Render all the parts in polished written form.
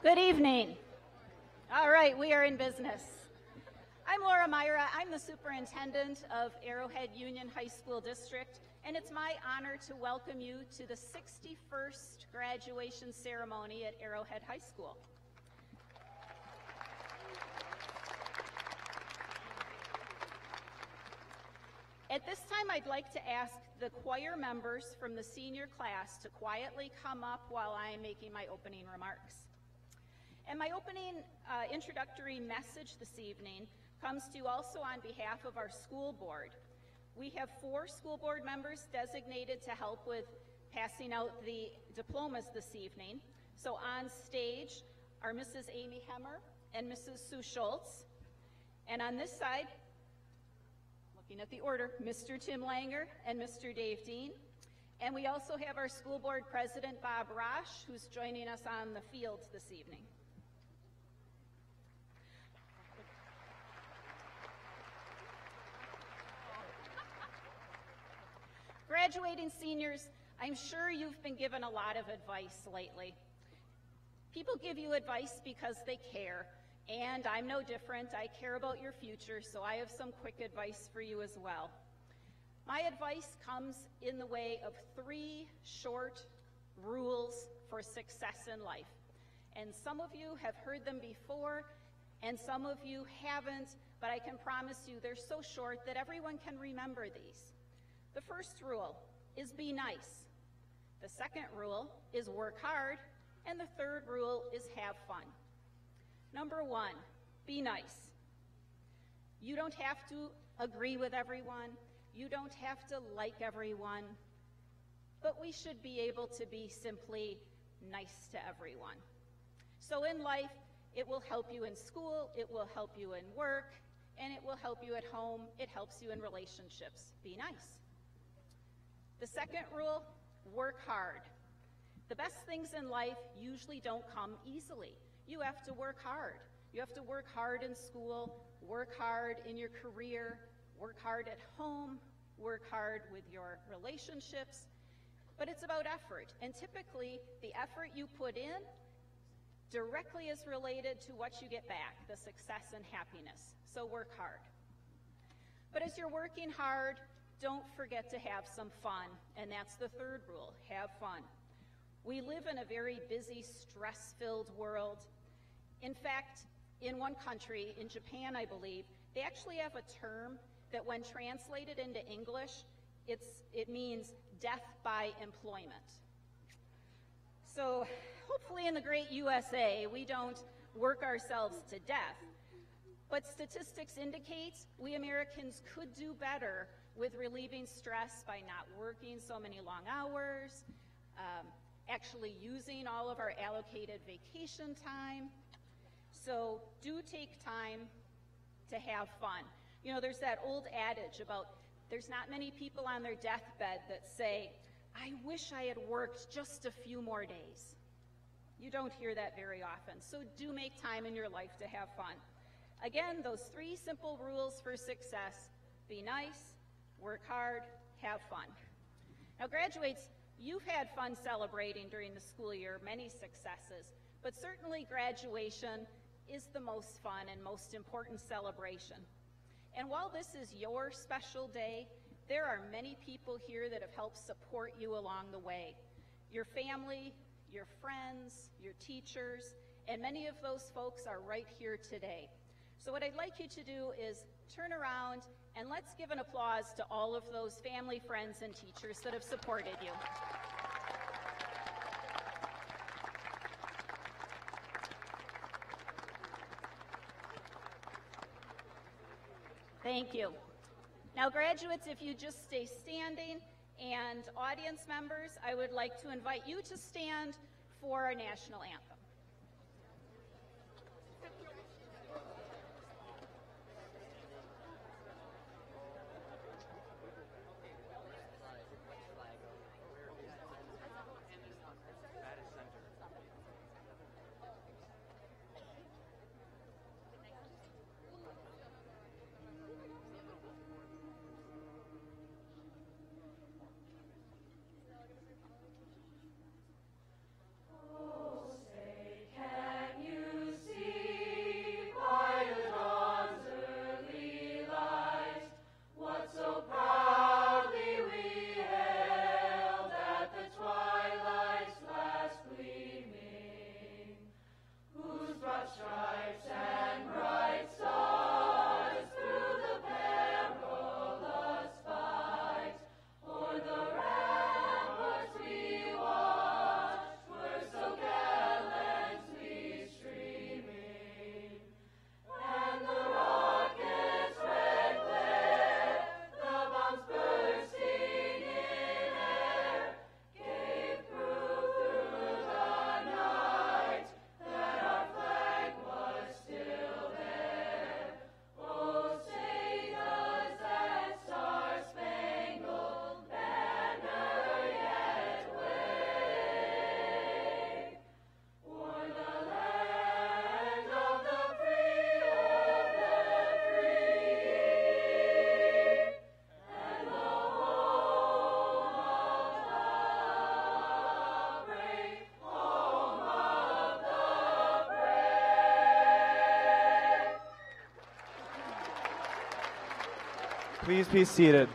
Good evening. All right, we are in business. I'm Laura Myra. I'm the superintendent of Arrowhead Union High School District, and it's my honor to welcome you to the 61st graduation ceremony at Arrowhead High School. At this time, I'd like to ask the choir members from the senior class to quietly come up while I am making my opening remarks. And my opening introductory message this evening comes to you also on behalf of our school board. We have 4 school board members designated to help with passing out the diplomas this evening. So on stage are Mrs. Amy Hemmer and Mrs. Sue Schultz. And on this side, looking at the order, Mr. Tim Langer and Mr. Dave Dean. And we also have our school board president, Bob Rosh, who's joining us on the field this evening. Graduating seniors, I'm sure you've been given a lot of advice lately. People give you advice because they care, and I'm no different. I care about your future, so I have some quick advice for you as well. My advice comes in the way of 3 short rules for success in life. And some of you have heard them before, and some of you haven't, but I can promise you they're so short that everyone can remember these. The first rule is be nice. The second rule is work hard. And the third rule is have fun. Number 1, be nice. You don't have to agree with everyone. You don't have to like everyone. But we should be able to be simply nice to everyone. So in life, it will help you in school, it will help you in work, and it will help you at home. It helps you in relationships. Be nice. The second rule, work hard. The best things in life usually don't come easily. You have to work hard. You have to work hard in school, work hard in your career, work hard at home, work hard with your relationships. But it's about effort, and typically the effort you put in directly is related to what you get back, the success and happiness. So work hard. But as you're working hard, don't forget to have some fun, and that's the third rule, have fun. We live in a very busy, stress-filled world. In fact, in one country, in Japan, I believe, they actually have a term that when translated into English, it means death by employment. So hopefully in the great USA, we don't work ourselves to death. But statistics indicate we Americans could do better with relieving stress by not working so many long hours, actually using all of our allocated vacation time. So do take time to have fun. You know, there's that old adage about there's not many people on their deathbed that say, I wish I had worked just a few more days. You don't hear that very often. So do make time in your life to have fun. Again, those 3 simple rules for success: be nice, work hard, have fun. Now, graduates, you've had fun celebrating during the school year, many successes, but certainly graduation is the most fun and most important celebration. And while this is your special day, there are many people here that have helped support you along the way. Your family, your friends, your teachers, and many of those folks are right here today. So what I'd like you to do is turn around and let's give an applause to all of those family, friends, and teachers that have supported you. Thank you. Now, graduates, if you just stay standing, and audience members, I would like to invite you to stand for our national anthem. Oh, say Please be seated.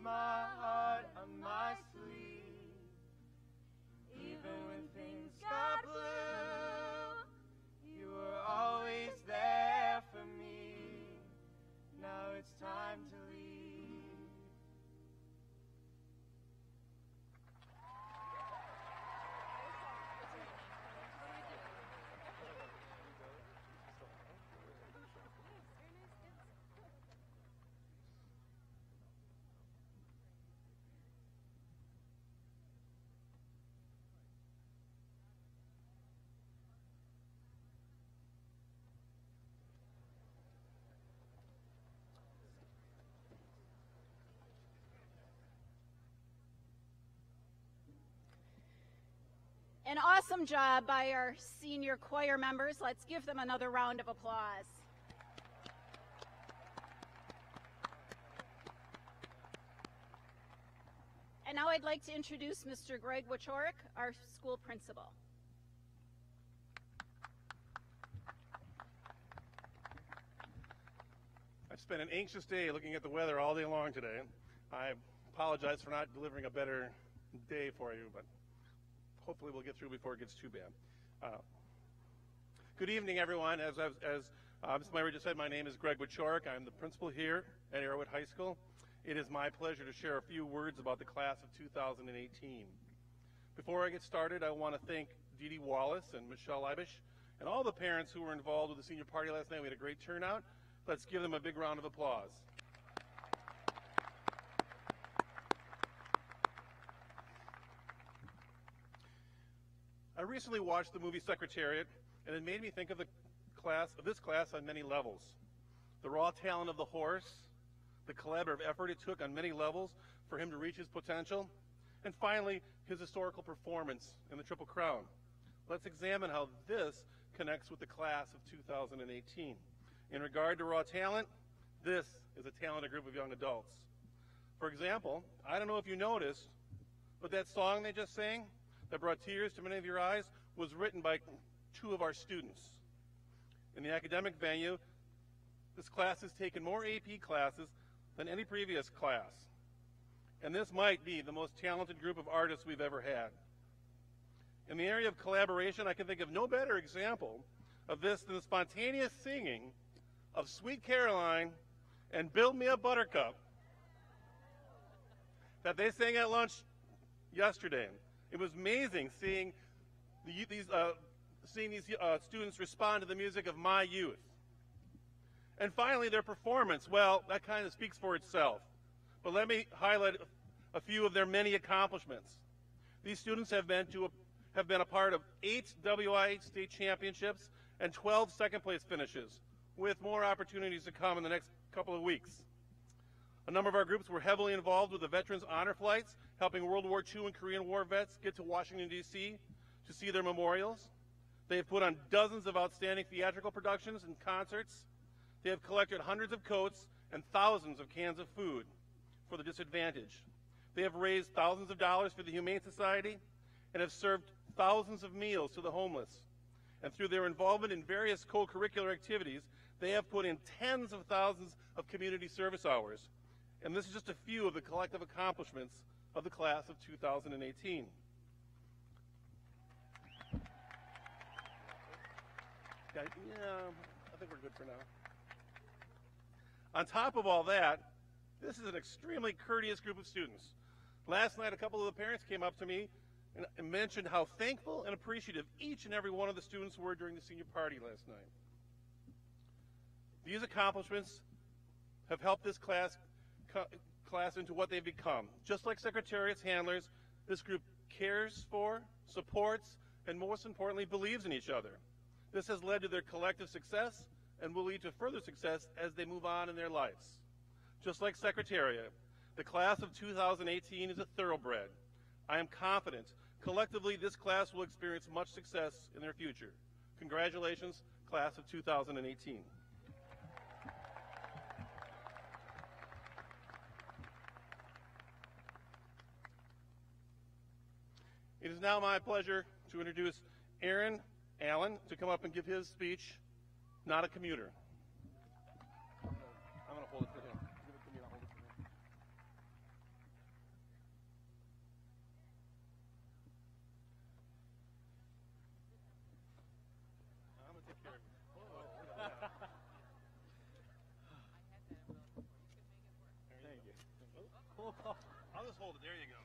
My heart on my sleeve, even when things got blue, you were always there for me. Now it's time to leave. An awesome job by our senior choir members. Let's give them another round of applause. And now I'd like to introduce Mr. Greg Wichorek, our school principal. I I've spent an anxious day looking at the weather all day long today. I apologize for not delivering a better day for you, but hopefully we'll get through before it gets too bad. Good evening, everyone. As Ms. Meyer just said, my name is Greg Wichorek. I'm the principal here at Arrowhead High School. It is my pleasure to share a few words about the class of 2018. Before I get started, I want to thank Dee Dee Wallace and Michelle Leibish and all the parents who were involved with the senior party last night. We had a great turnout. Let's give them a big round of applause. I recently watched the movie Secretariat, and it made me think of this class on many levels. The raw talent of the horse, the collaborative effort it took on many levels for him to reach his potential, and finally, his historical performance in the Triple Crown. Let's examine how this connects with the class of 2018. In regard to raw talent, this is a talented group of young adults. For example, I don't know if you noticed, but that song they just sang that brought tears to many of your eyes was written by two of our students. In the academic venue, this class has taken more AP classes than any previous class. And this might be the most talented group of artists we've ever had. In the area of collaboration, I can think of no better example of this than the spontaneous singing of Sweet Caroline and Build Me a Buttercup that they sang at lunch yesterday. It was amazing seeing these students respond to the music of my youth. And finally, their performance, well, that kind of speaks for itself. But let me highlight a few of their many accomplishments. These students have been a part of 8 WIH state championships and 12 second-place finishes, with more opportunities to come in the next couple of weeks. A number of our groups were heavily involved with the Veterans Honor Flights, helping World War II and Korean War vets get to Washington, D.C. to see their memorials. They have put on dozens of outstanding theatrical productions and concerts. They have collected hundreds of coats and thousands of cans of food for the disadvantaged. They have raised thousands of dollars for the Humane Society and have served thousands of meals to the homeless. And through their involvement in various co-curricular activities, they have put in tens of thousands of community service hours. And this is just a few of the collective accomplishments of the class of 2018. Yeah, I think we're good for now. On top of all that, this is an extremely courteous group of students. Last night, a couple of the parents came up to me and mentioned how thankful and appreciative each and every one of the students were during the senior party last night. These accomplishments have helped this class into what they've become. Just like Secretariat's handlers, this group cares for, supports, and most importantly, believes in each other. This has led to their collective success and will lead to further success as they move on in their lives. Just like Secretariat, the class of 2018 is a thoroughbred. I am confident, collectively, this class will experience much success in their future. Congratulations, class of 2018. It is now my pleasure to introduce Aaron Allen to come up and give his speech, Not a Commuter. I'm going to hold it for him. Give it to me and I'll hold it for him. I'm going to take care of you. Thank you. I'll just hold it. There you go.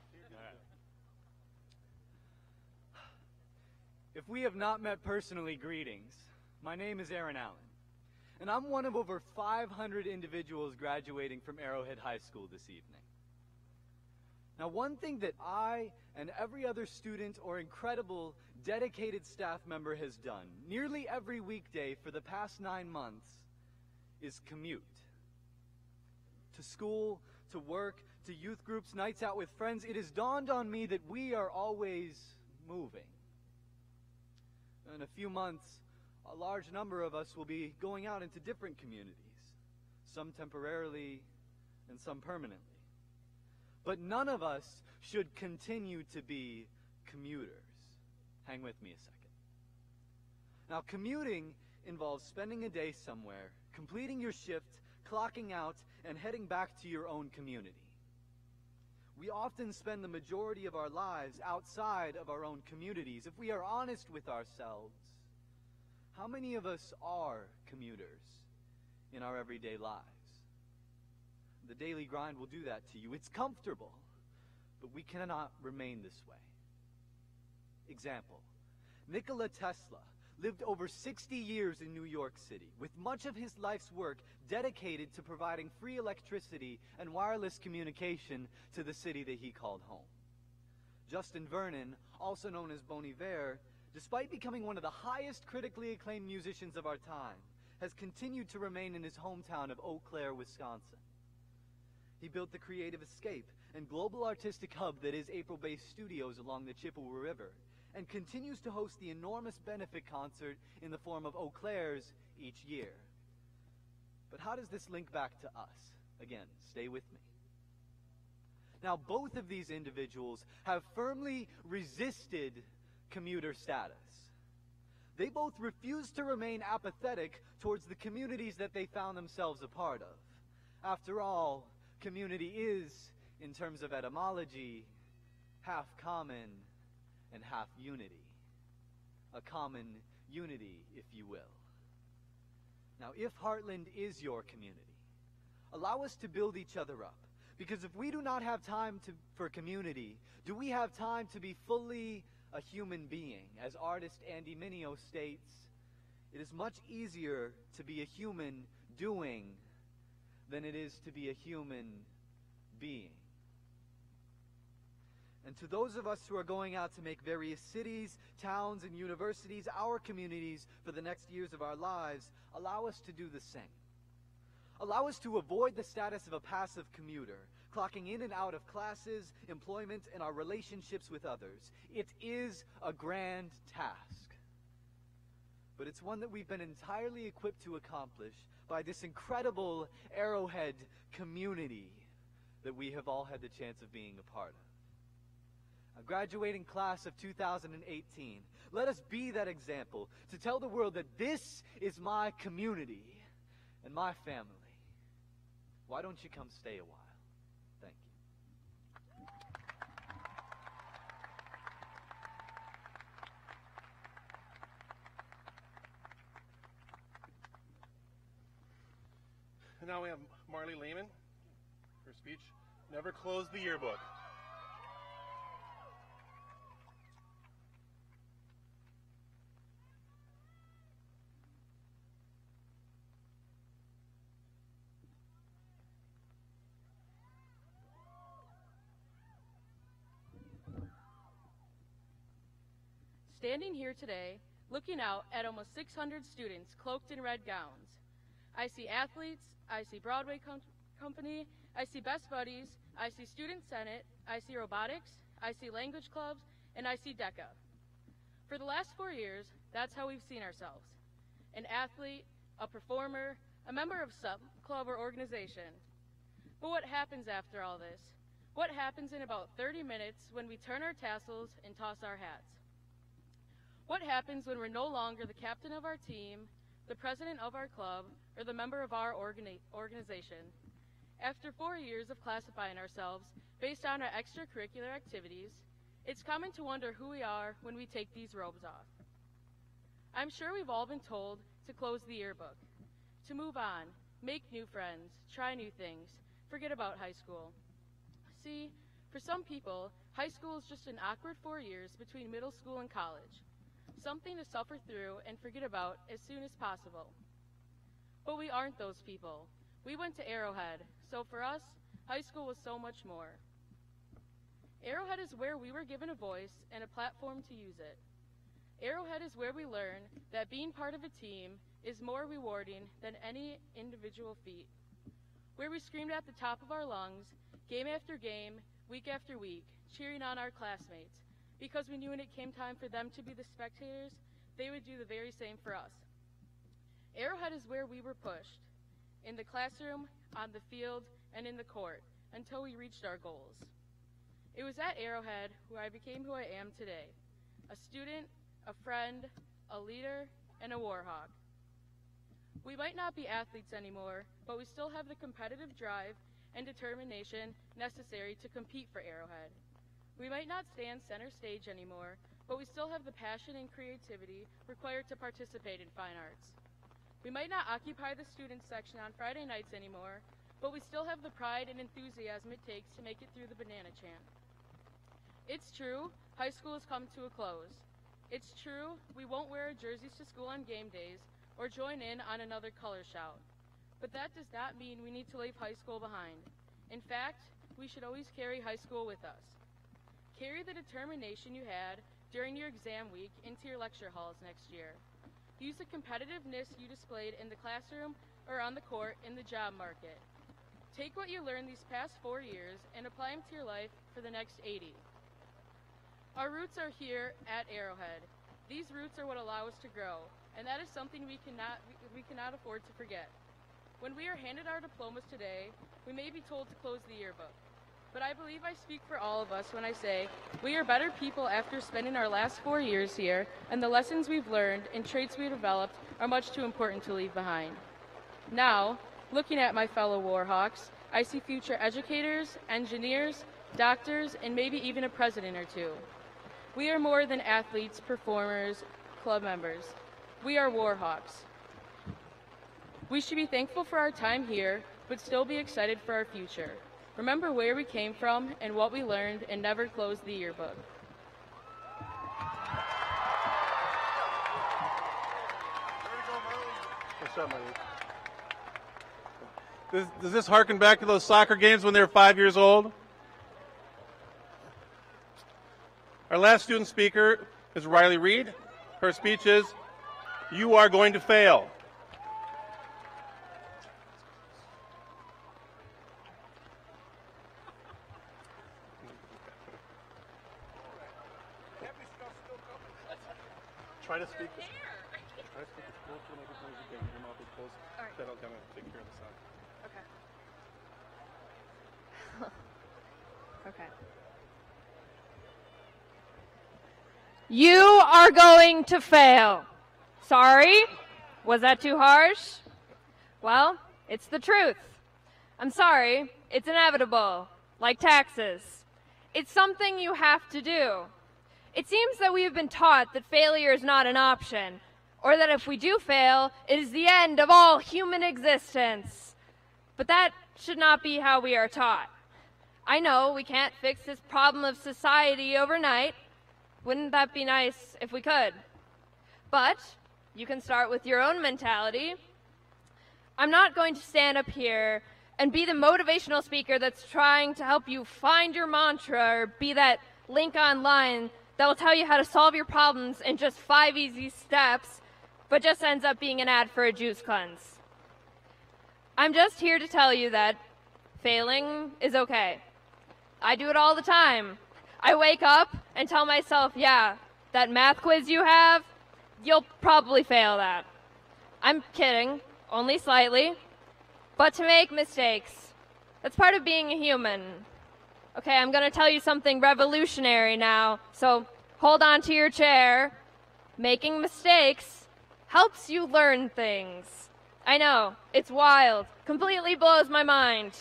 If we have not met personally, greetings. My name is Aaron Allen, and I'm one of over 500 individuals graduating from Arrowhead High School this evening. Now, one thing that I and every other student or incredible, dedicated staff member has done nearly every weekday for the past 9 months is commute. To school, to work, to youth groups, nights out with friends, it has dawned on me that we are always moving. In a few months, a large number of us will be going out into different communities, some temporarily and some permanently. But none of us should continue to be commuters. Hang with me a second. Now, commuting involves spending a day somewhere, completing your shift, clocking out and heading back to your own community. We often spend the majority of our lives outside of our own communities. If we are honest with ourselves, how many of us are commuters in our everyday lives? The daily grind will do that to you. It's comfortable, but we cannot remain this way. Example, Nikola Tesla lived over 60 years in New York City, with much of his life's work dedicated to providing free electricity and wireless communication to the city that he called home. Justin Vernon, also known as Bon Iver, despite becoming one of the highest critically acclaimed musicians of our time, has continued to remain in his hometown of Eau Claire, Wisconsin. He built the Creative Escape and global artistic hub that is April-based studios along the Chippewa River, and continues to host the enormous benefit concert in the form of Eau Claire's each year. But how does this link back to us? Again, stay with me. Now, both of these individuals have firmly resisted commuter status. They both refuse to remain apathetic towards the communities that they found themselves a part of. After all, community is, in terms of etymology, half common and half unity. A common unity, if you will. Now, if Heartland is your community, allow us to build each other up. Because if we do not have time for community, do we have time to be fully a human being? As artist Andy Mineo states, it is much easier to be a human doing than it is to be a human being. And to those of us who are going out to make various cities, towns, and universities our communities for the next years of our lives, allow us to do the same. Allow us to avoid the status of a passive commuter, clocking in and out of classes, employment, and our relationships with others. It is a grand task. But it's one that we've been entirely equipped to accomplish by this incredible Arrowhead community that we have all had the chance of being a part of. A graduating class of 2018, let us be that example to tell the world that this is my community and my family. Why don't you come stay a while? Thank you. And now we have Marley Lehman, her speech, Never Close the Yearbook. Standing here today, looking out at almost 600 students cloaked in red gowns. I see athletes, I see Broadway company, I see Best Buddies, I see Student Senate, I see robotics, I see language clubs, and I see DECA. For the last 4 years, that's how we've seen ourselves. An athlete, a performer, a member of some club or organization. But what happens after all this? What happens in about 30 minutes when we turn our tassels and toss our hats? What happens when we're no longer the captain of our team, the president of our club, or the member of our organization? After 4 years of classifying ourselves based on our extracurricular activities, it's common to wonder who we are when we take these robes off. I'm sure we've all been told to close the yearbook, to move on, make new friends, try new things, forget about high school. See, for some people, high school is just an awkward 4 years between middle school and college. Something to suffer through and forget about as soon as possible. But we aren't those people. We went to Arrowhead, so for us, high school was so much more. Arrowhead is where we were given a voice and a platform to use it. Arrowhead is where we learn that being part of a team is more rewarding than any individual feat. Where we screamed at the top of our lungs, game after game, week after week, cheering on our classmates, because we knew when it came time for them to be the spectators, they would do the very same for us. Arrowhead is where we were pushed, in the classroom, on the field, and in the court, until we reached our goals. It was at Arrowhead where I became who I am today, a student, a friend, a leader, and a warhawk. We might not be athletes anymore, but we still have the competitive drive and determination necessary to compete for Arrowhead. We might not stand center stage anymore, but we still have the passion and creativity required to participate in fine arts. We might not occupy the student section on Friday nights anymore, but we still have the pride and enthusiasm it takes to make it through the banana chant. It's true, high school has come to a close. It's true, we won't wear our jerseys to school on game days or join in on another color shout. But that does not mean we need to leave high school behind. In fact, we should always carry high school with us. Carry the determination you had during your exam week into your lecture halls next year. Use the competitiveness you displayed in the classroom or on the court in the job market. Take what you learned these past 4 years and apply them to your life for the next 80. Our roots are here at Arrowhead. These roots are what allow us to grow, and that is something we cannot afford to forget. When we are handed our diplomas today, we may be told to close the yearbook. But I believe I speak for all of us when I say we are better people after spending our last 4 years here, and the lessons we've learned and traits we've developed are much too important to leave behind. Now, looking at my fellow Warhawks, I see future educators, engineers, doctors, and maybe even a president or two. We are more than athletes, performers, club members. We are Warhawks. We should be thankful for our time here, but still be excited for our future. Remember where we came from and what we learned, and never close the yearbook. What's up, Marty? Does this harken back to those soccer games when they were 5 years old? Our last student speaker is Riley Reed. Her speech is, "You are going to fail." Try to speak as close to the microphone as you can. Your mouth is closed. All right. That'll kind of take care of the sound. Okay. Okay. You are going to fail. Sorry? Was that too harsh? Well, it's the truth. I'm sorry. It's inevitable. Like taxes. It's something you have to do. It seems that we have been taught that failure is not an option, or that if we do fail, it is the end of all human existence. But that should not be how we are taught. I know we can't fix this problem of society overnight. Wouldn't that be nice if we could? But you can start with your own mentality. I'm not going to stand up here and be the motivational speaker that's trying to help you find your mantra or be that link online that will tell you how to solve your problems in just 5 easy steps, but just ends up being an ad for a juice cleanse. I'm just here to tell you that failing is okay. I do it all the time. I wake up and tell myself, yeah, that math quiz you have, you'll probably fail that. I'm kidding, only slightly. But to make mistakes, that's part of being a human. Okay, I'm going to tell you something revolutionary now, so hold on to your chair. Making mistakes helps you learn things. I know, it's wild, completely blows my mind.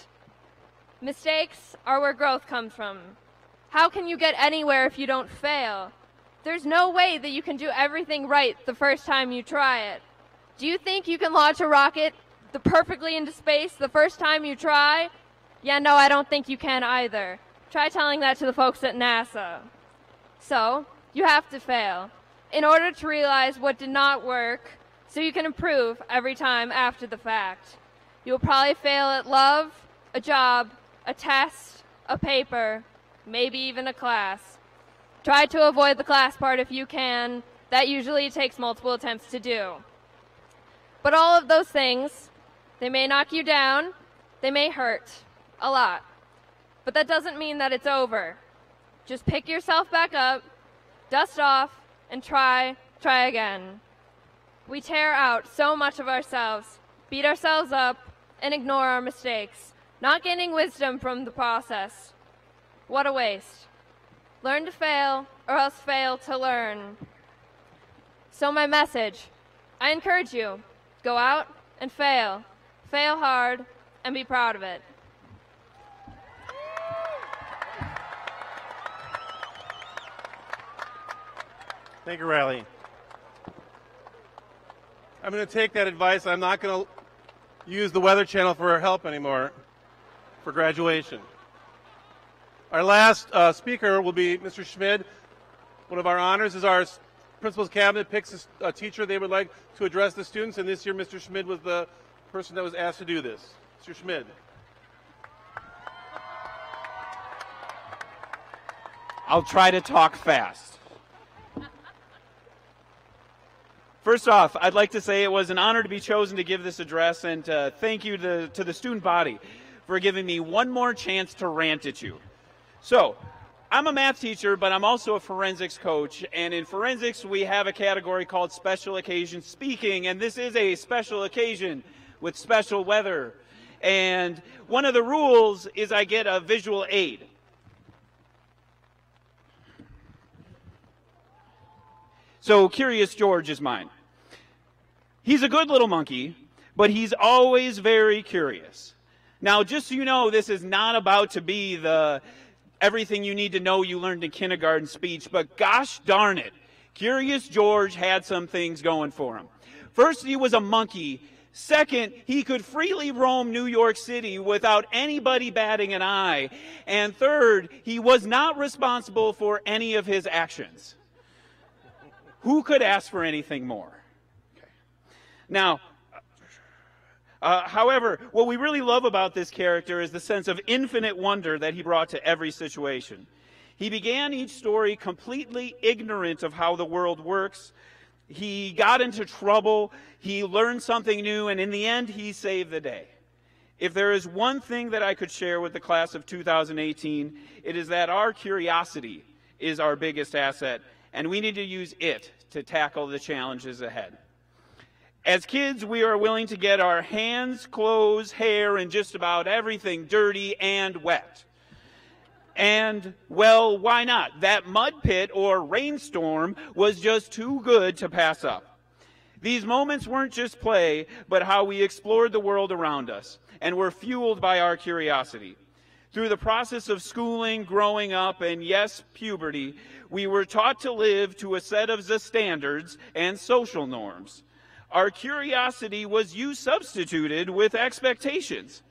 Mistakes are where growth comes from. How can you get anywhere if you don't fail? There's no way that you can do everything right the first time you try it. Do you think you can launch a rocket perfectly into space the first time you try? Yeah, no, I don't think you can either. Try telling that to the folks at NASA. So, you have to fail in order to realize what did not work so you can improve every time after the fact. You'll probably fail at love, a job, a test, a paper, maybe even a class. Try to avoid the class part if you can. That usually takes multiple attempts to do. But all of those things, they may knock you down, they may hurt a lot. But that doesn't mean that it's over. Just pick yourself back up, dust off, and try again. We tear out so much of ourselves, beat ourselves up, and ignore our mistakes, not gaining wisdom from the process. What a waste. Learn to fail, or else fail to learn. So my message, I encourage you, go out and fail. Fail hard and be proud of it. Thank you, Riley. I'm going to take that advice. I'm not going to use the Weather Channel for help anymore for graduation. Our last speaker will be Mr. Schmid. One of our honors is our principal's cabinet picks a teacher they would like to address the students, and this year Mr. Schmid was the person that was asked to do this. Mr. Schmid. I'll try to talk fast. First off, I'd like to say it was an honor to be chosen to give this address, and thank you to the student body for giving me one more chance to rant at you. So, I'm a math teacher, but I'm also a forensics coach, and in forensics we have a category called special occasion speaking, and this is a special occasion with special weather. And one of the rules is I get a visual aid. So Curious George is mine. He's a good little monkey, but he's always very curious. Now, just so you know, this is not about to be the everything you need to know you learned in kindergarten speech, but gosh darn it, Curious George had some things going for him. First, he was a monkey. Second, he could freely roam New York City without anybody batting an eye. And third, he was not responsible for any of his actions. Who could ask for anything more? Okay. Now, however, what we really love about this character is the sense of infinite wonder that he brought to every situation. He began each story completely ignorant of how the world works. He got into trouble, he learned something new, and in the end, he saved the day. If there is one thing that I could share with the class of 2018, it is that our curiosity is our biggest asset, and we need to use it to tackle the challenges ahead. As kids, we are willing to get our hands, clothes, hair, and just about everything dirty and wet. And, well, why not? That mud pit or rainstorm was just too good to pass up. These moments weren't just play, but how we explored the world around us and were fueled by our curiosity. Through the process of schooling, growing up, and yes, puberty, we were taught to live to a set of the standards and social norms. Our curiosity was substituted with expectations.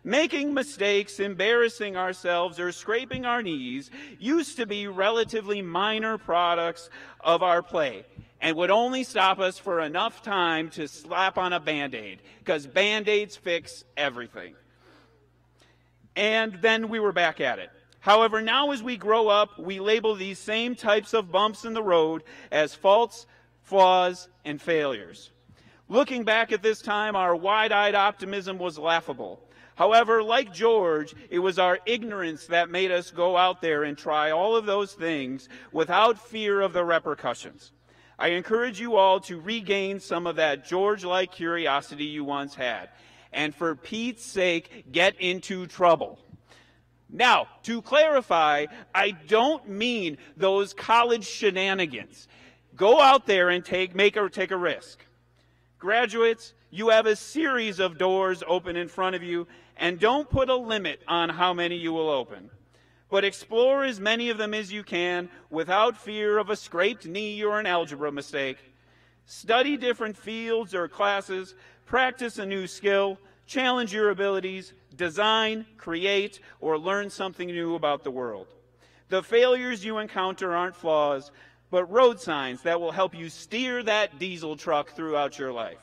Making mistakes, embarrassing ourselves, or scraping our knees used to be relatively minor products of our play and would only stop us for enough time to slap on a Band-Aid, because Band-Aids fix everything. And then we were back at it. However, now as we grow up, we label these same types of bumps in the road as faults, flaws, and failures. Looking back at this time, our wide-eyed optimism was laughable. However, like George, it was our ignorance that made us go out there and try all of those things without fear of the repercussions. I encourage you all to regain some of that George-like curiosity you once had. And for Pete's sake, get into trouble. Now, to clarify, I don't mean those college shenanigans. Go out there and take a risk. Graduates, you have a series of doors open in front of you, and don't put a limit on how many you will open. But explore as many of them as you can without fear of a scraped knee or an algebra mistake. Study different fields or classes, practice a new skill, challenge your abilities, design, create, or learn something new about the world. The failures you encounter aren't flaws, but road signs that will help you steer that diesel truck throughout your life.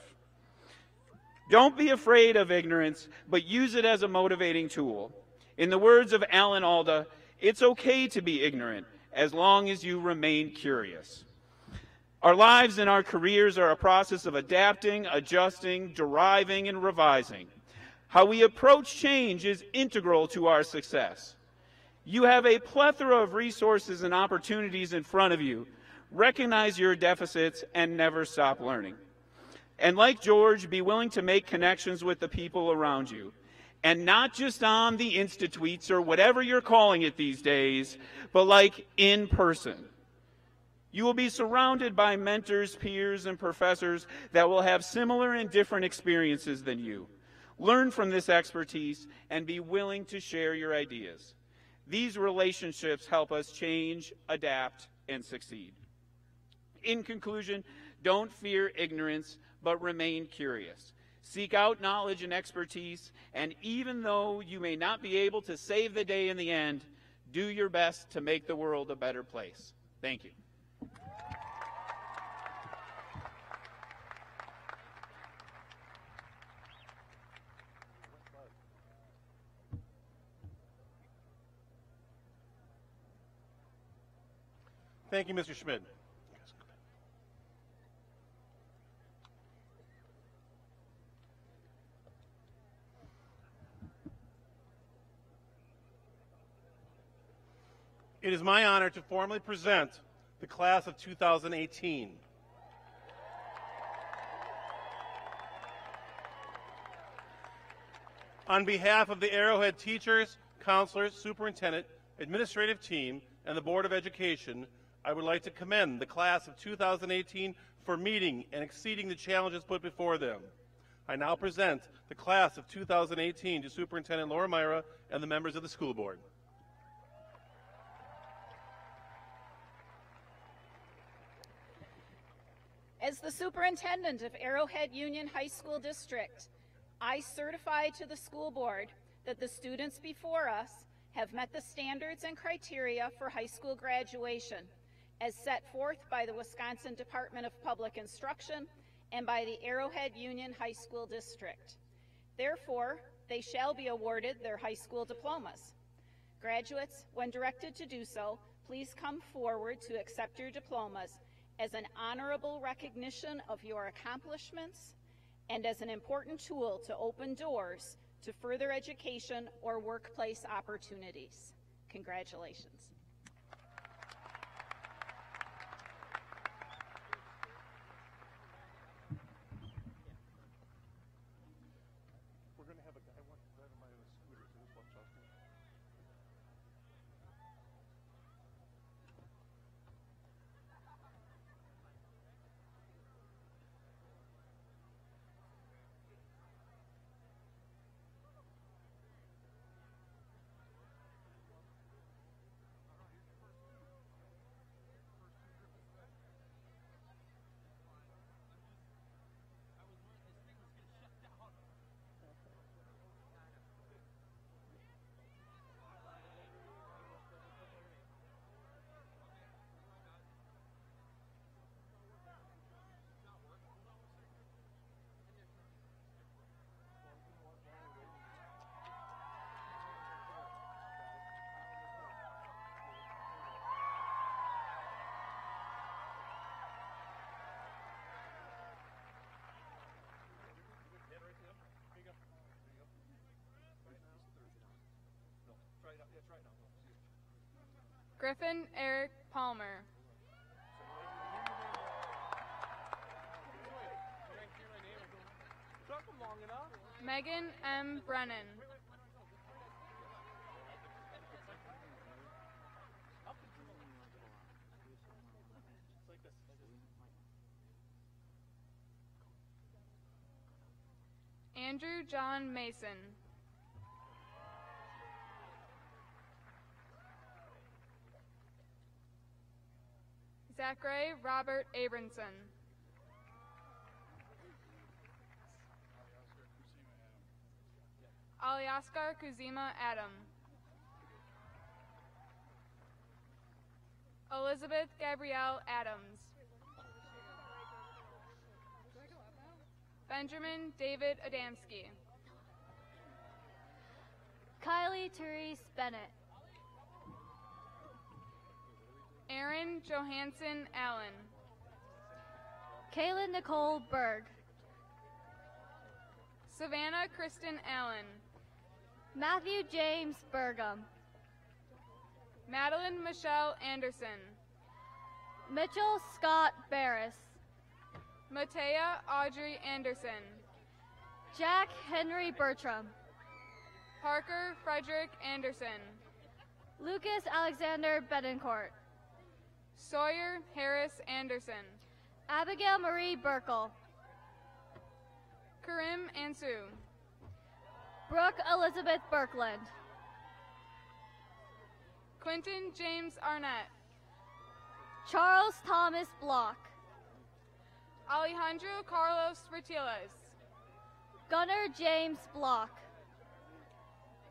Don't be afraid of ignorance, but use it as a motivating tool. In the words of Alan Alda, it's okay to be ignorant as long as you remain curious. Our lives and our careers are a process of adapting, adjusting, deriving, and revising. How we approach change is integral to our success. You have a plethora of resources and opportunities in front of you. Recognize your deficits and never stop learning. And like George, be willing to make connections with the people around you. And not just on the Insta-tweets or whatever you're calling it these days, but like in person. You will be surrounded by mentors, peers, and professors that will have similar and different experiences than you. Learn from this expertise and be willing to share your ideas. These relationships help us change, adapt, and succeed. In conclusion, don't fear ignorance, but remain curious. Seek out knowledge and expertise, and even though you may not be able to save the day in the end, do your best to make the world a better place. Thank you. Thank you, Mr. Schmidt. It is my honor to formally present the class of 2018. On behalf of the Arrowhead teachers, counselors, superintendent, administrative team, and the Board of Education, I would like to commend the class of 2018 for meeting and exceeding the challenges put before them. I now present the class of 2018 to Superintendent Laura Myra and the members of the school board. As the superintendent of Arrowhead Union High School District, I certify to the school board that the students before us have met the standards and criteria for high school graduation as set forth by the Wisconsin Department of Public Instruction and by the Arrowhead Union High School District. Therefore, they shall be awarded their high school diplomas. Graduates, when directed to do so, please come forward to accept your diplomas as an honorable recognition of your accomplishments and as an important tool to open doors to further education or workplace opportunities. Congratulations. We're going to have a guy riding by on a scooter, so just watch out. Griffin Eric Palmer. Megan M. Brennan. Andrew John Mason. Zachary Robert Abramson. Aliaskar Kuzima Adam. Elizabeth Gabrielle Adams. Benjamin David Adamski. Kylie Therese Bennett. Aaron Johansson Allen. Kaylin Nicole Berg. Savannah Kristen Allen. Matthew James Burgum. Madeline Michelle Anderson. Mitchell Scott Barris. Matea Audrey Anderson. Jack Henry Bertram. Parker Frederick Anderson. Lucas Alexander Betancourt. Sawyer Harris Anderson. Abigail Marie Burkle. Karim Ansu. Brooke Elizabeth Birkland. Quentin James Arnett. Charles Thomas Block. Alejandro Carlos Retiles. Gunnar James Block.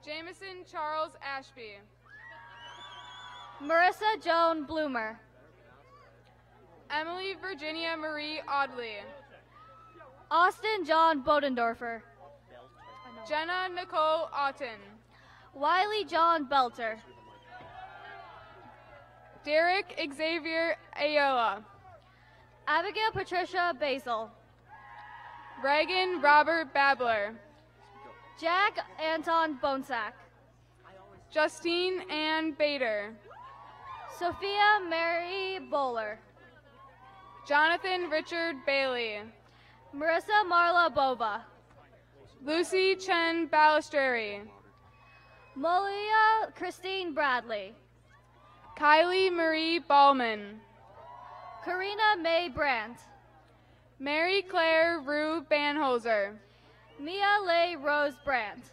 Jameson Charles Ashby. Marissa Joan Bloomer. Emily Virginia Marie Audley. Austin John Bodendorfer. Jenna Nicole Otten. Wiley John Belter. Derek Xavier Ayola. Abigail Patricia Basil. Reagan Robert Babler. Jack Anton Bonesack. Justine Ann Bader. Sophia Mary Bowler. Jonathan Richard Bailey. Marissa Marla Bova. Lucy Chen Balistreri. Molia Christine Bradley. Kylie Marie Ballman. Karina May Brandt. Mary Claire Rue Banholzer. Mia Leigh Rose Brandt.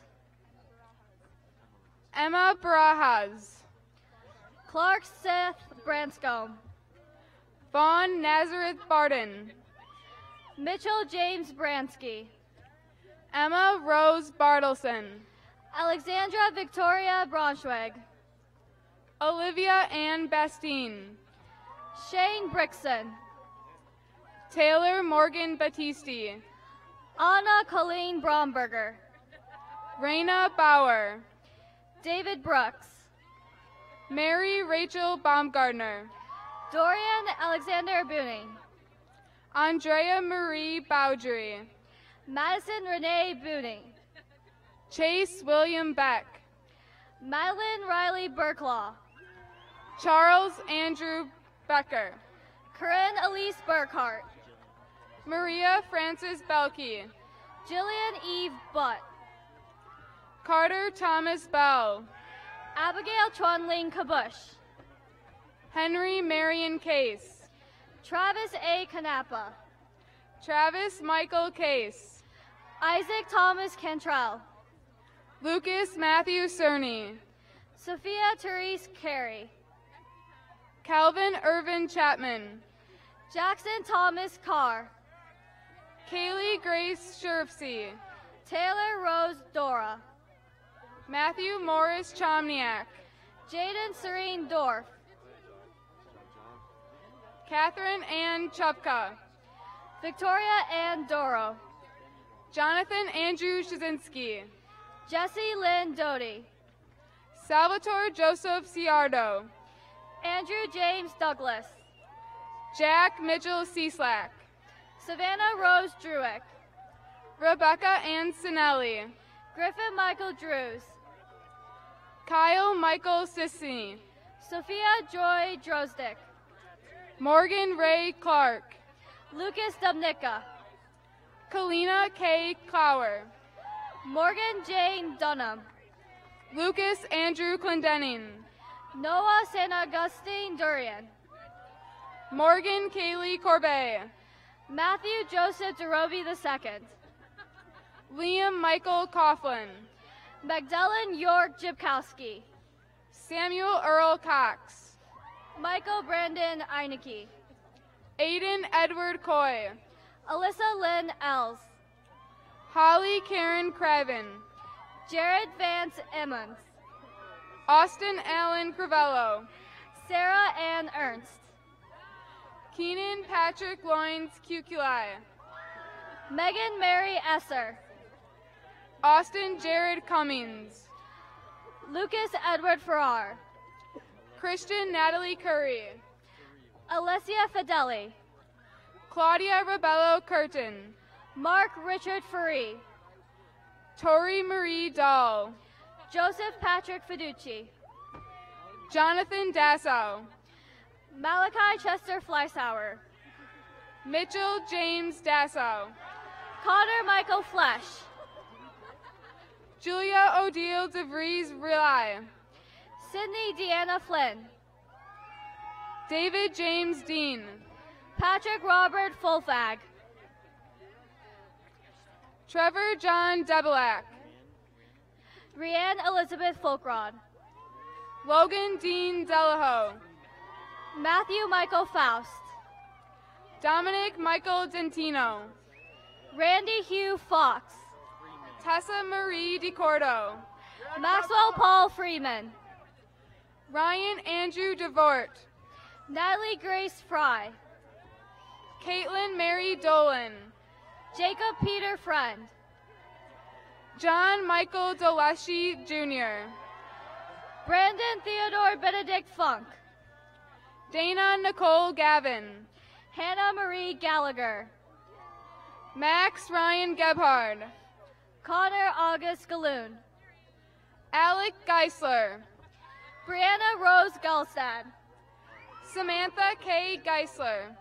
Emma Barajas. Clark Seth Branscombe. Vaughn Nazareth Barden. Mitchell James Bransky. Emma Rose Bartleson. Alexandra Victoria Braunschweig. Olivia Ann Bastine. Shane Brickson. Taylor Morgan Battisti. Anna Colleen Bromberger. Raina Bauer. David Brooks. Mary Rachel Baumgardner. Dorian Alexander Buning. Andrea Marie Bowdry. Madison Renee Buning. Chase William Beck. Madeline Riley Burklaw. Charles Andrew Becker. Corinne Elise Burkhart. Maria Frances Belkey. Jillian Eve Butt. Carter Thomas Bell. Abigail Chunling Kabush. Henry Marion Case. Travis A. Canapa. Travis Michael Case. Isaac Thomas Cantrell. Lucas Matthew Cerny. Sophia Therese Carey. Calvin Irvin Chapman. Jackson Thomas Carr. Kaylee Grace Sherfsey. Taylor Rose Dora. Matthew Morris Chomniak. Jaden Serene Dorf. Catherine Ann Chupka. Victoria Ann Doro. Jonathan Andrew Shazinski. Jesse Lynn Doty. Salvatore Joseph Ciardo. Andrew James Douglas. Jack Mitchell Cieslak. Savannah Rose Druick. Rebecca Ann Sinelli. Griffin Michael Drews. Kyle Michael Sissany. Sophia Joy Drozdick. Morgan Ray Clark. Lucas Dubnicka. Kalina K. Clower. Morgan Jane Dunham. Lucas Andrew Clendening. Noah St. Augustine Durian. Morgan Kaylee Corbet. Matthew Joseph DeRoby II. Liam Michael Coughlin. Magdalene York Jibkowski. Samuel Earl Cox. Michael Brandon Eineke. Aiden Edward Coy. Alyssa Lynn Els. Holly Karen Craven. Jared Vance Emmons. Austin Allen Crivello. Sarah Ann Ernst. Keenan Patrick Loins Kukuli. Megan Mary Esser. Austin Jared Cummings. Lucas Edward Farrar. Christian Natalie Curry. Alessia Fideli. Claudia Rebello Curtin. Mark Richard Faree. Tori Marie Dahl. Joseph Patrick Fiducci. Jonathan Dassow. Malachi Chester Fleischauer. Mitchell James Dassow. Connor Michael Flesh. Julia Odile DeVries Rely. Sydney Deanna Flynn. David James Dean. Patrick Robert Fulfag. Trevor John Debelak. Rianne Elizabeth Folkrod. Logan Dean Delahoe. Matthew Michael Faust. Dominic Michael Dentino. Randy Hugh Fox. Tessa Marie DeCordo. Maxwell Paul Freeman. Ryan Andrew DeVort. Natalie Grace Fry. Caitlin Mary Dolan. Jacob Peter Friend. John Michael Doleshi Jr. Brandon Theodore Benedict Funk. Dana Nicole Gavin. Hannah Marie Gallagher. Max Ryan Gebhard. Connor August Galoon. Alec Geisler. Brianna Rose Gulstad. Samantha K. Geisler.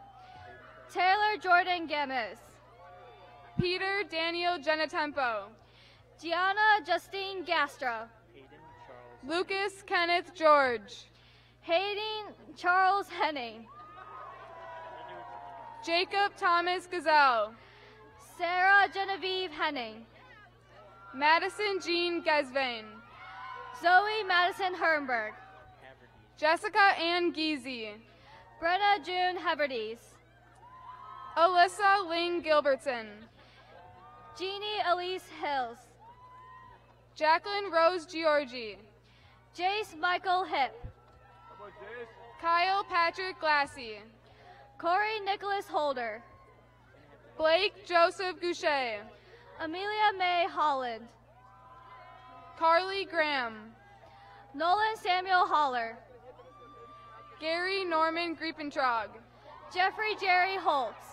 Taylor Jordan Gamis. Peter Daniel Genetempo. Gianna Justine Gastro. Lucas Kenneth George. Hayden Charles Henning. Jacob Thomas Gazelle. Sarah Genevieve Henning. Madison Jean Gesvain. Zoe Madison Hermberg. Jessica Ann Geezy. Brenna June Heverdes. Alyssa Ling Gilbertson. Jeannie Elise Hills. Jacqueline Rose Giorgi. Jace Michael Hip. Kyle Patrick Glassy. Corey Nicholas Holder. Blake Joseph Goucher. Amelia May Holland. Carly Graham. Nolan Samuel Holler. Gary Norman Griepentrog. Jeffrey Jerry Holtz.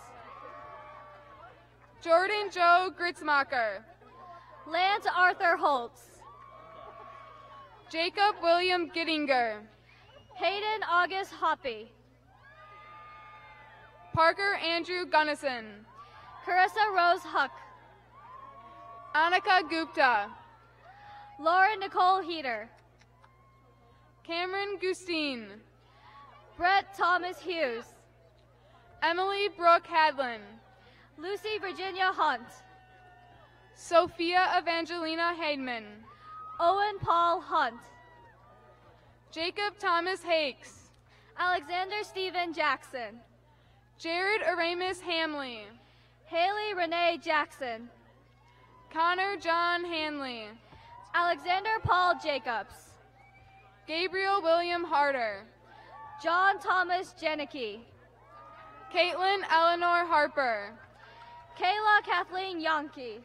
Jordan Joe Gritzmacher. Lance Arthur Holtz. Jacob William Gittinger. Hayden August Hoppy. Parker Andrew Gunnison. Carissa Rose Huck. Annika Gupta. Lauren Nicole Heater. Cameron Gustine. Brett Thomas Hughes. Emily Brooke Hadlin. Lucy Virginia Hunt. Sophia Evangelina Haidman. Owen Paul Hunt. Jacob Thomas Hakes. Alexander Stephen Jackson. Jared Aramis Hamley. Haley Renee Jackson. Connor John Hanley. Alexander Paul Jacobs. Gabriel William Harder. John Thomas Janicki. Caitlin Eleanor Harper. Kayla Kathleen Yonke.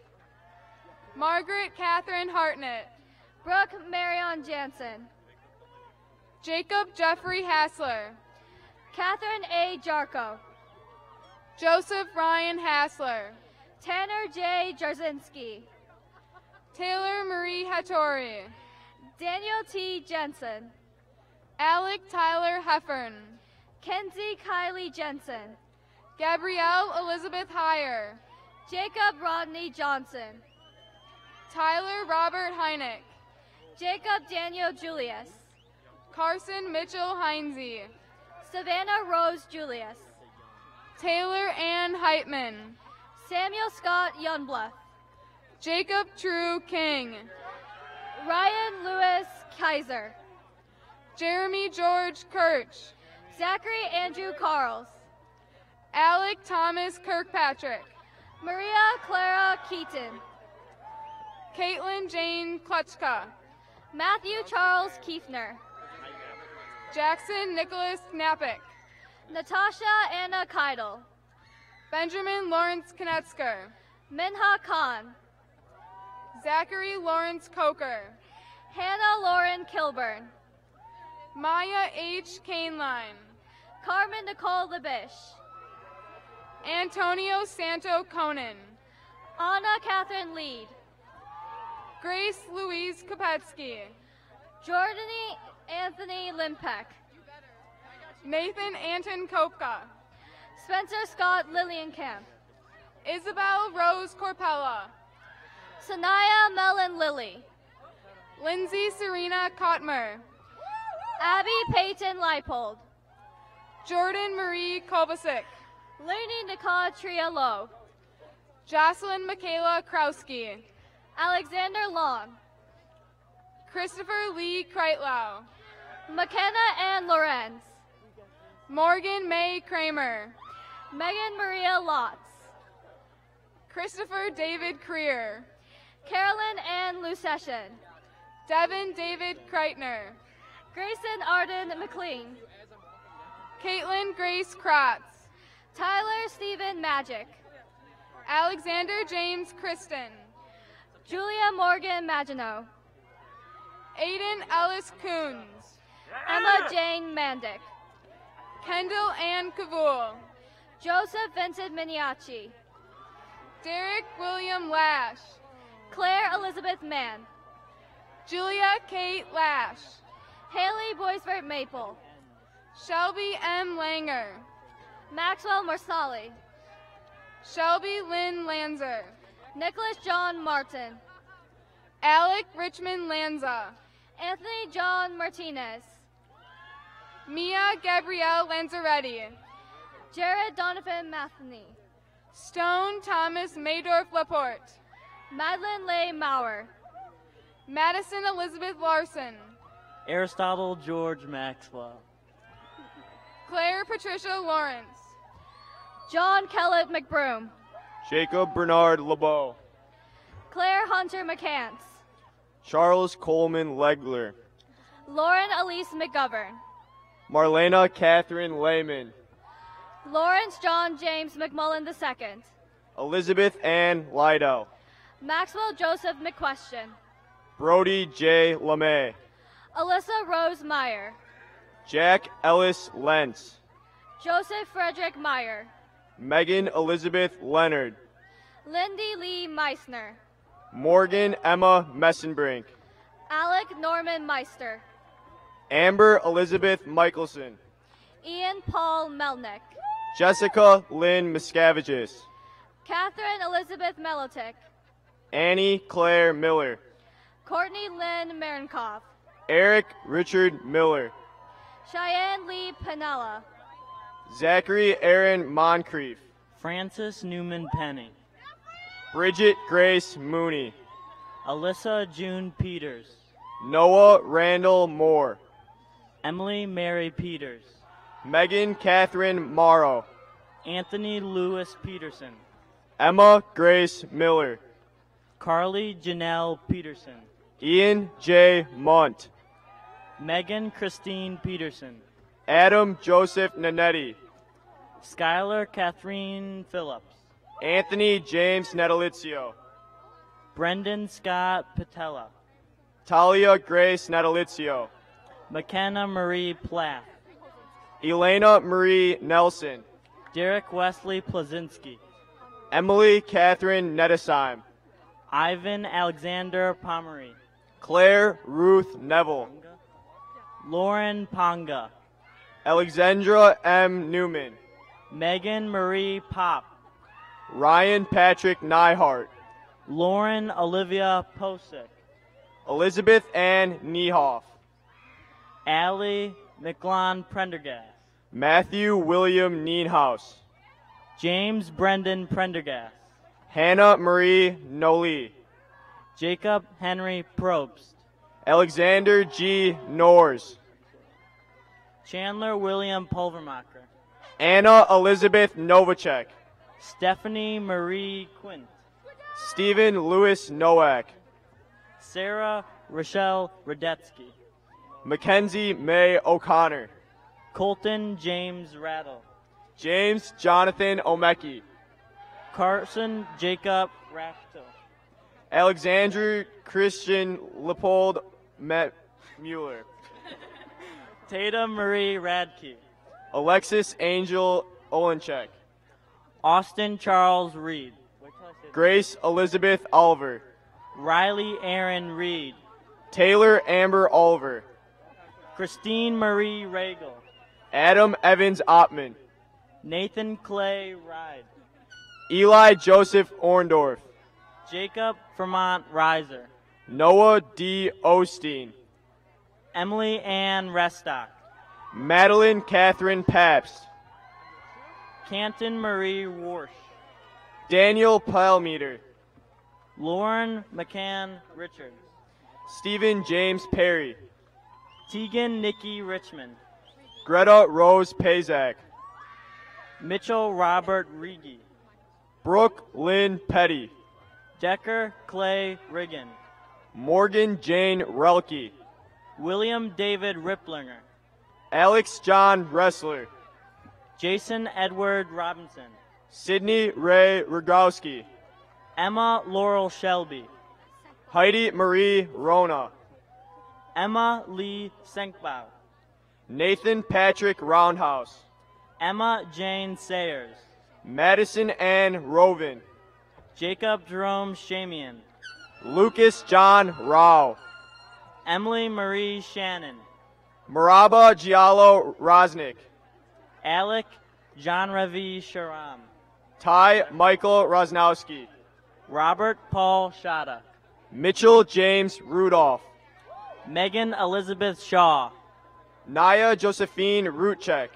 Margaret Catherine Hartnett. Brooke Marion Jansen. Jacob Jeffrey Hassler. Catherine A. Jarko. Joseph Ryan Hassler. Tanner J. Jarzinski. Taylor Marie Hattori. Daniel T. Jensen. Alec Tyler Heffern. Kenzie Kylie Jensen. Gabrielle Elizabeth Heyer. Jacob Rodney Johnson. Tyler Robert Heineck. Jacob Daniel Julius. Carson Mitchell Heinze. Savannah Rose Julius. Taylor Ann Heitman. Samuel Scott Youngbluff. Jacob True King. Ryan Lewis Kaiser. Jeremy George Kirch. Zachary Andrew Carls. Alec Thomas Kirkpatrick. Maria Clara Keaton. Caitlin Jane Klutchka. Matthew Charles Kiefner. Jackson Nicholas Knappich. Natasha Anna Keidel. Benjamin Lawrence Konetzker. Minha Khan. Zachary Lawrence Coker. Hannah Lauren Kilburn. Maya H. Caneline. Carmen Nicole Labish. Antonio Santo Conan. Anna Catherine Lead. Grace Louise Kopetsky. Jordany Anthony Limpeck. Nathan Anton Kopka. Spencer Scott Lillienkamp. Isabel Rose Corpella. Sanaya Mellon Lilly. Lindsay Serena Kotmer. Abby Peyton Leipold. Jordan Marie Kovacic. Lainey Nicole Trialo. Jocelyn Michaela Krowski. Alexander Long. Christopher Lee Kreitlau. McKenna Ann Lorenz. Morgan May Kramer. Megan Maria Lotz. Christopher David Creer. Carolyn Ann Lucession. Devin David Kreitner. Grayson Arden McLean. Caitlin Grace Kratz. Tyler Stephen Magic. Alexander James Kristen. Julia Morgan Maginot. Aiden Ellis Coons. Emma Jane Mandick. Kendall Ann Cavul. Joseph Vincent Miniachi. Derek William Lash. Claire Elizabeth Mann. Julia Kate Lash. Haley Boisvert Maple. Shelby M. Langer. Maxwell Marsali. Shelby Lynn Lanzer. Nicholas John Martin. Alec Richmond Lanza. Anthony John Martinez. Mia Gabrielle Lanzaretti. Jared Donovan Matheny. Stone Thomas Maydorf Laporte. Madeline Leigh Maurer. Madison Elizabeth Larson. Aristotle George Maxwell. Claire Patricia Lawrence. John Kellett McBroom. Jacob Bernard LeBeau. Claire Hunter McCants. Charles Coleman Legler. Lauren Elise McGovern. Marlena Catherine Lehman. Lawrence John James McMullen II. Elizabeth Ann Lido. Maxwell Joseph McQuestion. Brody J. LeMay. Alyssa Rose Meyer. Jack Ellis Lentz. Joseph Frederick Meyer. Megan Elizabeth Leonard. Lindy Lee Meissner. Morgan Emma Messenbrink. Alec Norman Meister. Amber Elizabeth Michelson. Ian Paul Melnick. Jessica Lynn Miscaviges. Catherine Elizabeth Melotic. Annie Claire Miller. Courtney Lynn Marinkoff. Eric Richard Miller. Cheyenne Lee Panella. Zachary Aaron Moncrief. Francis Newman Penny. Bridget Grace Mooney. Alyssa June Peters. Noah Randall Moore. Emily Mary Peters. Megan Catherine Morrow. Anthony Lewis Peterson. Emma Grace Miller. Carly Janelle Peterson. Ian J. Munt. Megan Christine Peterson. Adam Joseph Nanetti. Skylar Catherine Phillips. Anthony James Natalizio. Brendan Scott Patella. Talia Grace Natalizio. McKenna Marie Plath. Elena Marie Nelson. Derek Wesley Plazinski. Emily Catherine Nettesheim. Ivan Alexander Pomery. Claire Ruth Neville. Lauren Ponga. Alexandra M. Newman. Megan Marie Pop. Ryan Patrick Nyhart. Lauren Olivia Posick. Elizabeth Ann Niehoff. Allie McLon Prendergast. Matthew William Nienhaus. James Brendan Prendergast. Hannah Marie Noli. Jacob Henry Probst. Alexander G. Norris. Chandler William Pulvermacher. Anna Elizabeth Novacek. Stephanie Marie Quint. Stephen Lewis Nowak. Sarah Rochelle Radetsky. Mackenzie May O'Connor. Colton James Rattle. James Jonathan Omeki. Carson Jacob Rafto. Alexander Christian Leopold Mueller. Tatum Marie Radke. Alexis Angel Olenchek. Austin Charles Reed. Grace Elizabeth Oliver. Riley Aaron Reed. Taylor Amber Oliver. Christine Marie Regal. Adam Evans Ottman. Nathan Clay Ride. Eli Joseph Orndorff. Jacob Vermont Reiser. Noah D. Osteen. Emily Ann Restock. Madeline Catherine Pabst. Canton Marie Warsh. Daniel Palmeter. Lauren McCann Richards. Stephen James Perry. Tegan Nikki Richmond. Greta Rose Pazak. Mitchell Robert Regie. Brooke Lynn Petty. Decker Clay Riggin. Morgan Jane Relke. William David Riplinger. Alex John Ressler. Jason Edward Robinson. Sydney Ray Rogowski. Emma Laurel Shelby. Heidi Marie Rona. Emma Lee Senkbau. Nathan Patrick Roundhouse. Emma Jane Sayers. Madison Ann Rovin. Jacob Jerome Shamian. Lucas John Rao. Emily Marie Shannon. Maraba Giallo Rosnick. Alec John Ravi Sharam. Ty Michael Rosnowski. Robert Paul Shada. Mitchell James Rudolph. Megan Elizabeth Shaw. Naya Josephine Rutchek.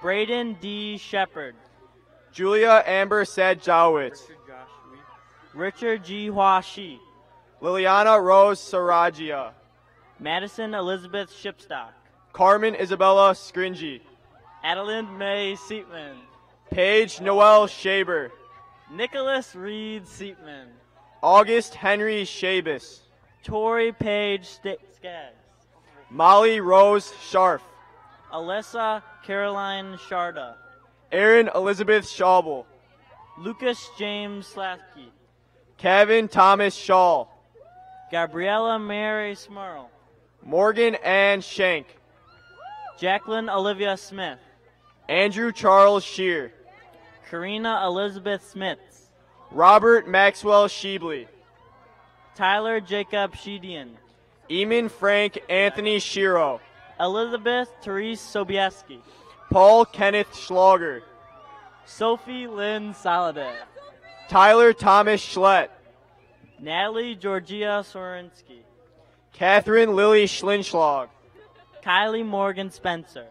Braden D. Shepard. Julia Amber Sadjowitz. Richard G. Hua Shi. Liliana Rose Saragia. Madison Elizabeth Shipstock. Carmen Isabella Scringy. Adeline May Seatman. Paige Noel Shaber. Nicholas Reed Seatman. August Henry Shabis. Tori Page Skaggs. Molly Rose Sharf. Alyssa Caroline Sharda. Erin Elizabeth Schaubel. Lucas James Slasky. Kevin Thomas Shaw. Gabriella Mary Smurl. Morgan Ann Shank. Jacqueline Olivia Smith. Andrew Charles Shear. Karina Elizabeth Smits. Robert Maxwell Sheebley. Tyler Jacob Sheedian. Eamon Frank Anthony Shiro. Elizabeth Therese Sobieski. Paul Kenneth Schlager. Sophie Lynn Saladay. Tyler Thomas Schlett. Natalie Georgia Sorensky. Catherine Lily Schlinschlag. Kylie Morgan Spencer.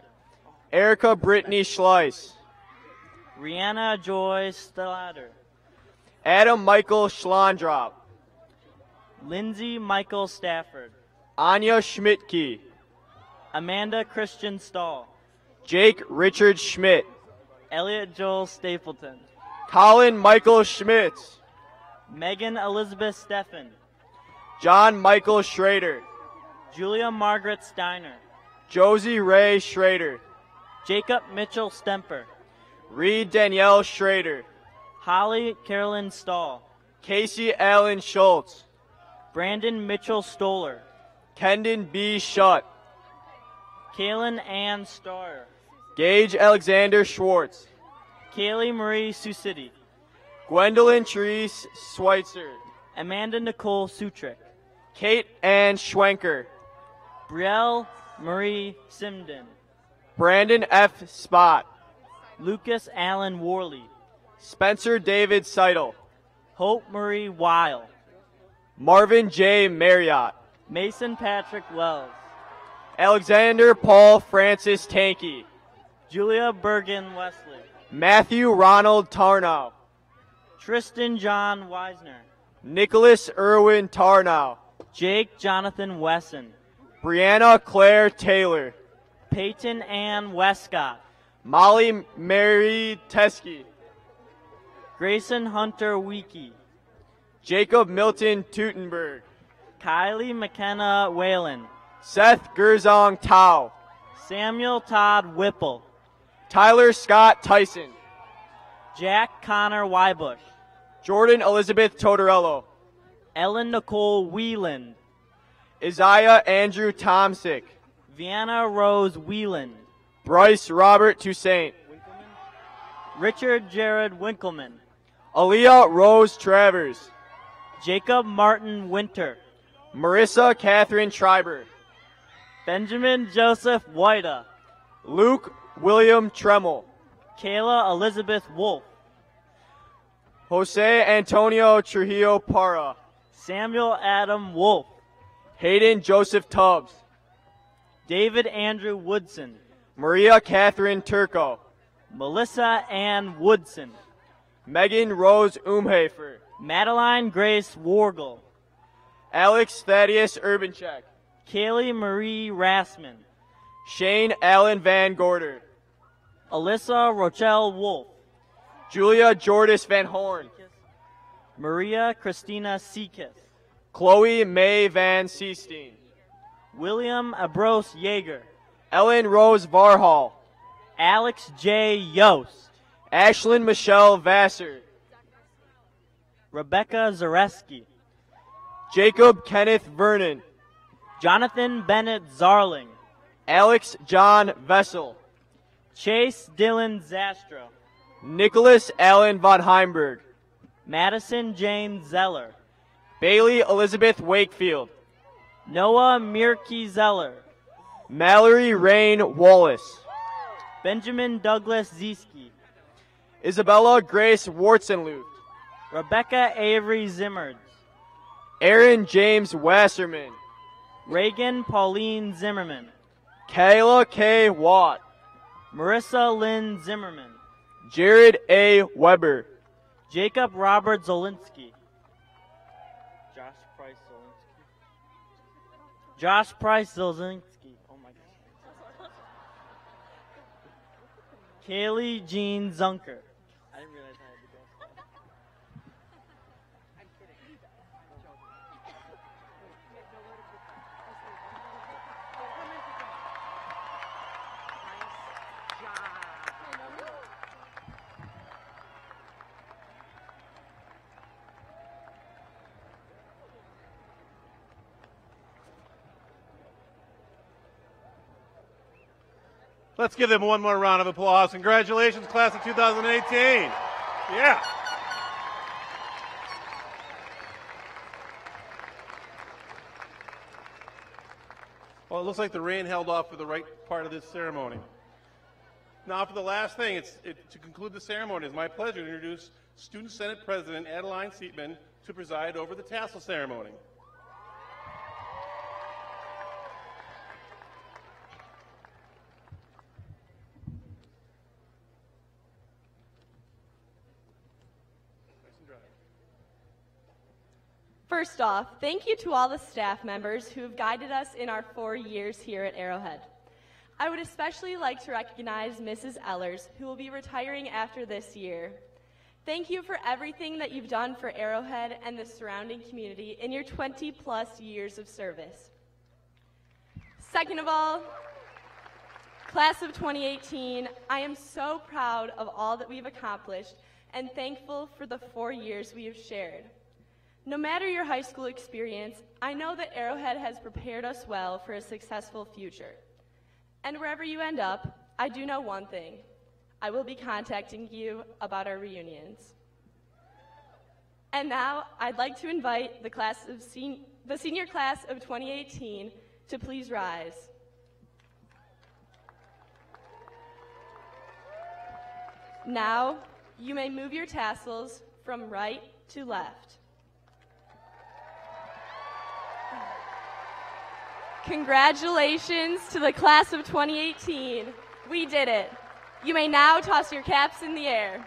Erica Brittany Schleiss. Rihanna Joy Stellader. Adam Michael Schlandrop. Lindsay Michael Stafford. Anya Schmidtke. Amanda Christian Stahl. Jake Richard Schmidt. Elliot Joel Stapleton. Colin Michael Schmitz. Megan Elizabeth Steffen. John Michael Schrader. Julia Margaret Steiner. Josie Ray Schrader. Jacob Mitchell Stemper. Reed Danielle Schrader. Holly Carolyn Stahl. Casey Allen Schultz. Brandon Mitchell Stoller. Kendon B. Shutt. Kaylin Ann Starr. Gage Alexander Schwartz. Kaylee Marie Susity. Gwendolyn Therese Schweitzer. Amanda Nicole Sutrick. Kate Ann Schwenker. Brielle Marie Simden. Brandon F. Spot. Lucas Allen Worley. Spencer David Seidel. Hope Marie Weil. Marvin J. Marriott. Mason Patrick Wells. Alexander Paul Francis Tankey. Julia Bergen Wesley. Matthew Ronald Tarnow. Tristan John Weisner. Nicholas Irwin Tarnow. Jake Jonathan Wesson. Brianna Claire Taylor. Peyton Ann Westcott. Molly Mary Teskey. Grayson Hunter Weekey. Jacob Milton Teutenberg. Kylie McKenna Whalen. Seth Gerzong Tao. Samuel Todd Whipple. Tyler Scott Tyson. Jack Connor Wybush. Jordan Elizabeth Totorello. Ellen Nicole Wheeland. Isaiah Andrew Tomsick. Vienna Rose Wheeland. Bryce Robert Toussaint. Richard Jared Winkleman. Aaliyah Rose Travers. Jacob Martin Winter. Marissa Catherine Schreiber. Benjamin Joseph Whita. Luke William Tremmel. Kayla Elizabeth Wolf. Jose Antonio Trujillo Parra. Samuel Adam Wolf. Hayden Joseph Tubbs. David Andrew Woodson. Maria Catherine Turco, Melissa Ann Woodson, Megan Rose Umhafer, Madeline Grace Wargle, Alex Thaddeus Urbanchek, Kaylee Marie Rassman, Shane Allen Van Gorder, Alyssa Rochelle Wolf, Julia Jordis Van Horn, Maria Christina Seekith, Chloe May Van Seestein, William Abros Yeager, Ellen Rose Varhall, Alex J. Yost, Ashlyn Michelle Vassar, Rebecca Zareski, Jacob Kenneth Vernon, Jonathan Bennett Zarling, Alex John Vessel, Chase Dylan Zastro, Nicholas Allen von Heimberg, Madison Jane Zeller, Bailey Elizabeth Wakefield, Noah Mirke Zeller, Mallory Rain Wallace, Benjamin Douglas Zieski, Isabella Grace Wartzenluth, Rebecca Avery Zimmerds, Aaron James Wasserman, Reagan Pauline Zimmerman, Kayla K. Watt, Marissa Lynn Zimmerman, Jared A. Weber, Jacob Robert Zolinsky, Josh Price Zolinsky, oh my God, Kaylee Jean Zunker. I didn't realize I had to go. Let's give them one more round of applause. Congratulations, class of 2018. Yeah. Well, it looks like the rain held off for the right part of this ceremony. Now, for the last thing, to conclude the ceremony, it's my pleasure to introduce Student Senate President Adeline Seatman to preside over the tassel ceremony. First off, thank you to all the staff members who have guided us in our 4 years here at Arrowhead. I would especially like to recognize Mrs. Ellers, who will be retiring after this year. Thank you for everything that you've done for Arrowhead and the surrounding community in your 20-plus years of service. Second of all, class of 2018, I am so proud of all that we've accomplished and thankful for the 4 years we have shared. No matter your high school experience, I know that Arrowhead has prepared us well for a successful future. And wherever you end up, I do know one thing. I will be contacting you about our reunions. And now, I'd like to invite the senior class of 2018 to please rise. Now, you may move your tassels from right to left. Congratulations to the class of 2018. We did it. You may now toss your caps in the air.